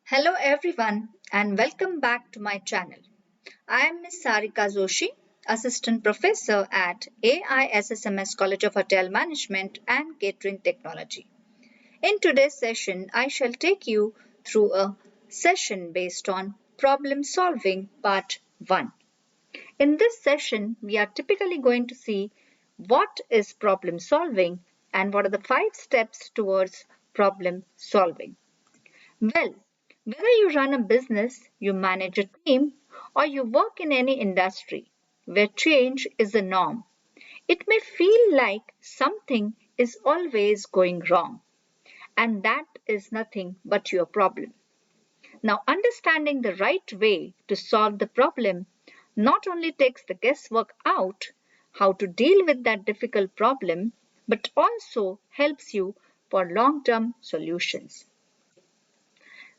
Hello everyone and welcome back to my channel. I am Ms. Sarika Joshi, Assistant Professor at AISSMS College of Hotel Management and Catering Technology. In today's session, I shall take you through a session based on Problem Solving Part 1. In this session, we are typically going to see what is problem solving and what are the 5 steps towards problem solving. Well, whether you run a business, you manage a team, or you work in any industry where change is the norm, it may feel like something is always going wrong, and that is nothing but your problem. Now, understanding the right way to solve the problem not only takes the guesswork out, how to deal with that difficult problem, but also helps you for long term solutions.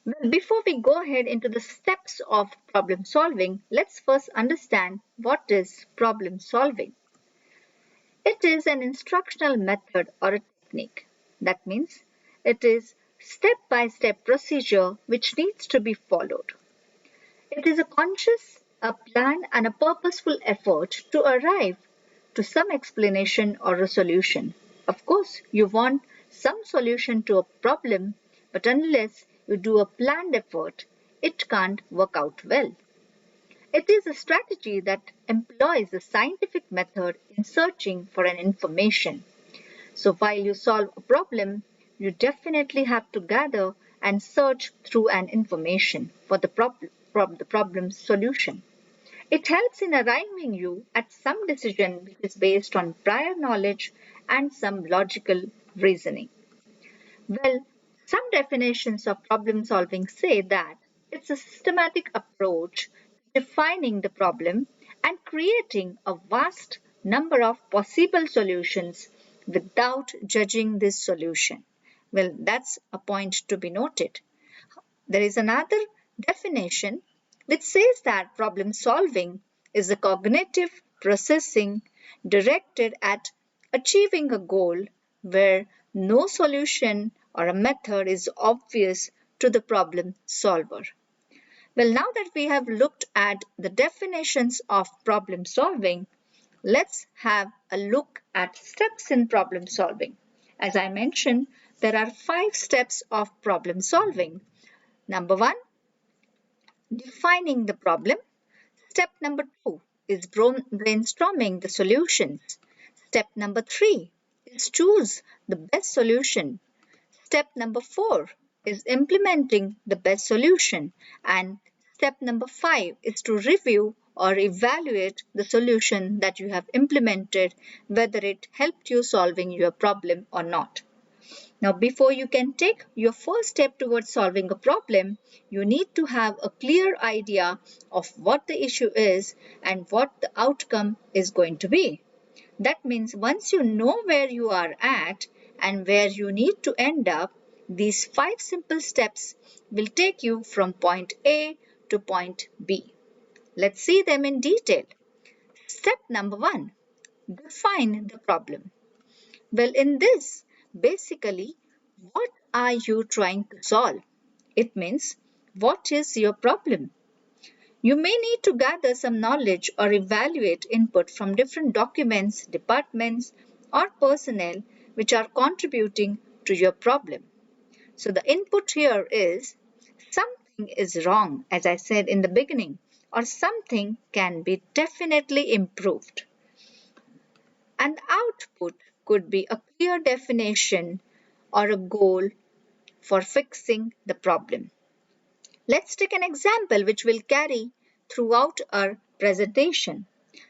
Well, before we go ahead into the steps of problem solving, let's first understand what is problem solving. It is an instructional method or a technique. That means it is step-by-step procedure which needs to be followed. It is a conscious, a planned and a purposeful effort to arrive to some explanation or a solution. Of course, you want some solution to a problem, but unless you do a planned effort, it can't work out well. It is a strategy that employs a scientific method in searching for an information. So while you solve a problem, you definitely have to gather and search through an information for the problem solution. It helps in arriving you at some decision which is based on prior knowledge and some logical reasoning. Well, some definitions of problem solving say that it's a systematic approach to defining the problem and creating a vast number of possible solutions without judging this solution. Well, that's a point to be noted. There is another definition which says that problem solving is a cognitive processing directed at achieving a goal where no solution or a method is obvious to the problem solver. Well, now that we have looked at the definitions of problem solving, let's have a look at steps in problem solving. As I mentioned, there are 5 steps of problem solving. Number 1, defining the problem. Step number 2 is brainstorming the solutions. Step number 3 is choose the best solution. Step number 4 is implementing the best solution. And step number 5 is to review or evaluate the solution that you have implemented, whether it helped you solving your problem or not. Now, before you can take your first step towards solving a problem, you need to have a clear idea of what the issue is and what the outcome is going to be. That means once you know where you are at and where you need to end up, these 5 simple steps will take you from point A to point B. Let's see them in detail. Step number 1, define the problem. Well, in this, basically, what are you trying to solve? It means, what is your problem? You may need to gather some knowledge or evaluate input from different documents, departments, or personnel which are contributing to your problem. So the input here is something is wrong, as I said in the beginning, or something can be definitely improved. And output could be a clear definition or a goal for fixing the problem. Let's take an example which will carry throughout our presentation.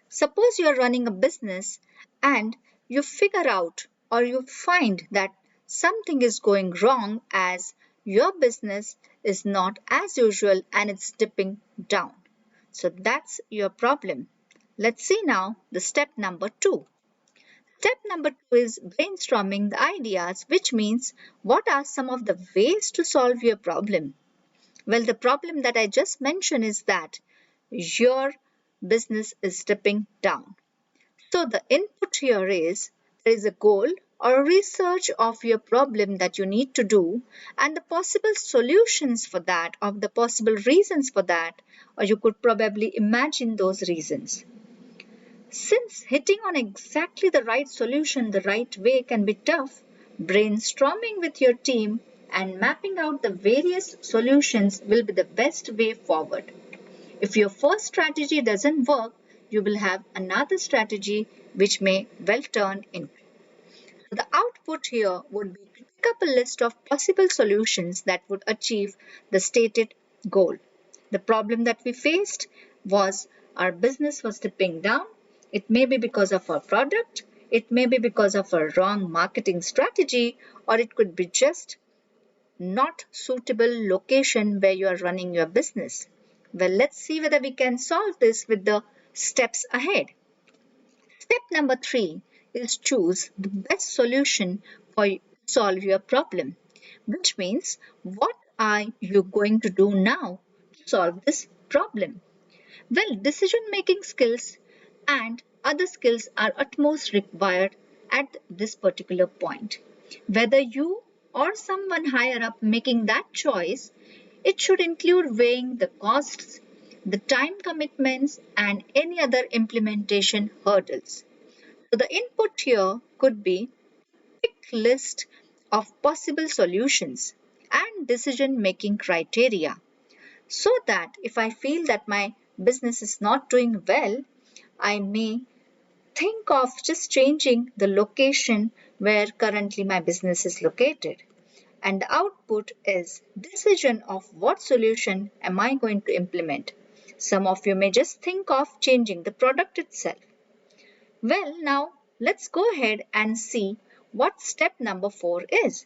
Suppose you are running a business and you figure out or you find that something is going wrong as your business is not as usual and it's dipping down. So that's your problem. Let's see now the step number 2. Step number 2 is brainstorming the ideas, which means what are some of the ways to solve your problem? Well, the problem that I just mentioned is that your business is dipping down. So the input here is there is a goal or research of your problem that you need to do and the possible solutions for that, of the possible reasons for that, or you could probably imagine those reasons. Since hitting on exactly the right solution the right way can be tough, brainstorming with your team and mapping out the various solutions will be the best way forward. If your first strategy doesn't work, you will have another strategy which may well turn in. The output here would be to pick up a list of possible solutions that would achieve the stated goal. The problem that we faced was our business was dipping down. It may be because of our product, it may be because of a wrong marketing strategy, or it could be just not suitable location where you are running your business. Well, let's see whether we can solve this with the steps ahead. Step number 3 is choose the best solution for solve your problem, which means what are you going to do now to solve this problem? Well, decision making skills and other skills are utmost required at this particular point. Whether you or someone higher up making that choice, it should include weighing the costs, the time commitments, and any other implementation hurdles. So the input here could be quick list of possible solutions and decision making criteria so that if I feel that my business is not doing well, I may think of just changing the location where currently my business is located. And the output is decision of what solution am I going to implement. Some of you may just think of changing the product itself. Well, now let's go ahead and see what step number 4 is.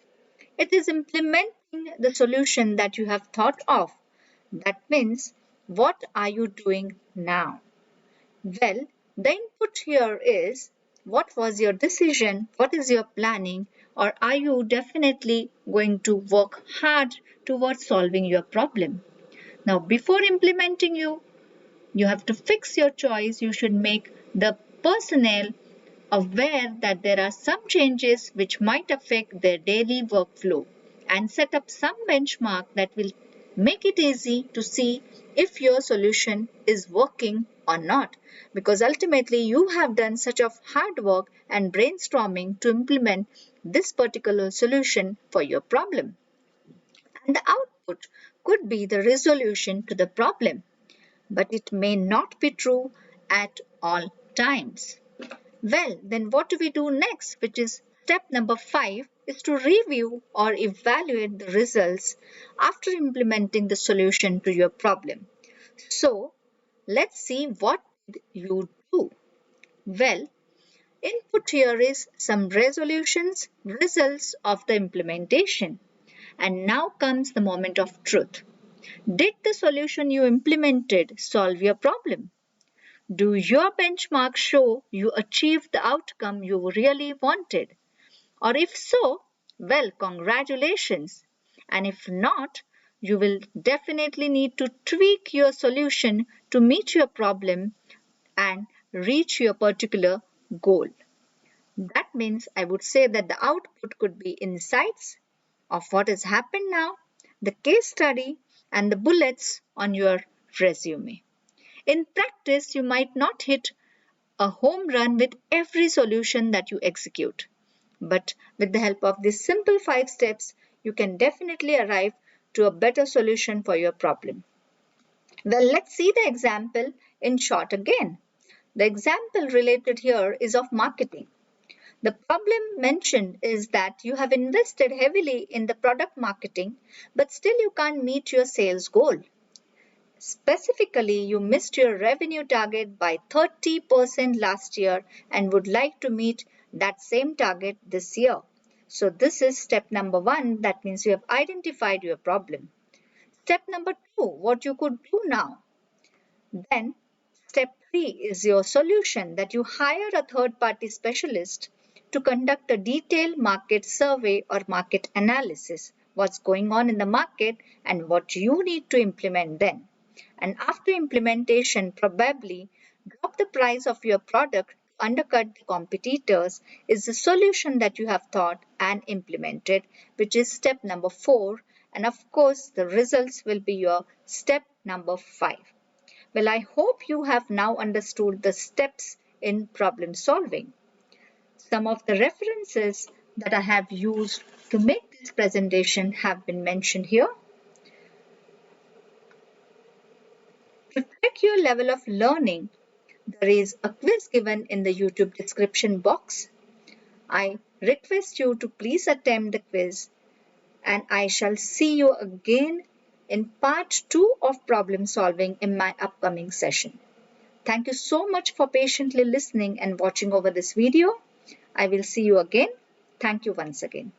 It is implementing the solution that you have thought of. That means, what are you doing now? Well, the input here is what was your decision, what is your planning, or are you definitely going to work hard towards solving your problem? Now, before implementing you have to fix your choice. You should make the personnel aware that there are some changes which might affect their daily workflow and set up some benchmark that will make it easy to see if your solution is working or not, because ultimately you have done such of hard work and brainstorming to implement this particular solution for your problem, and the output could be the resolution to the problem, but it may not be true at all times. Well, then what do we do next? Which is step number 5 is to review or evaluate the results after implementing the solution to your problem. So, let's see what you do. Well, input here is some resolutions, results of the implementation. And now comes the moment of truth. Did the solution you implemented solve your problem? Do your benchmarks show you achieved the outcome you really wanted? Or if so, well, congratulations. And if not, you will definitely need to tweak your solution to meet your problem and reach your particular goal. That means I would say that the output could be insights of what has happened now, the case study, and the bullets on your resume. In practice, you might not hit a home run with every solution that you execute. But with the help of these simple 5 steps, you can definitely arrive to a better solution for your problem. Well, let's see the example in short again. The example related here is of marketing. The problem mentioned is that you have invested heavily in the product marketing, but still you can't meet your sales goal. Specifically, you missed your revenue target by 30% last year and would like to meet that same target this year. So this is step number 1. That means you have identified your problem. Step number 2, what you could do now. Then step 3 is your solution, that you hire a third-party specialist to conduct a detailed market survey or market analysis, what's going on in the market and what you need to implement then. And after implementation, probably drop the price of your product undercut the competitors is the solution that you have thought and implemented, which is step number 4. And of course, the results will be your step number 5. Well, I hope you have now understood the steps in problem solving. Some of the references that I have used to make this presentation have been mentioned here. To check your level of learning, there is a quiz given in the YouTube description box. I request you to please attempt the quiz, and I shall see you again in part 2 of problem solving in my upcoming session. Thank you so much for patiently listening and watching over this video. I will see you again. Thank you once again.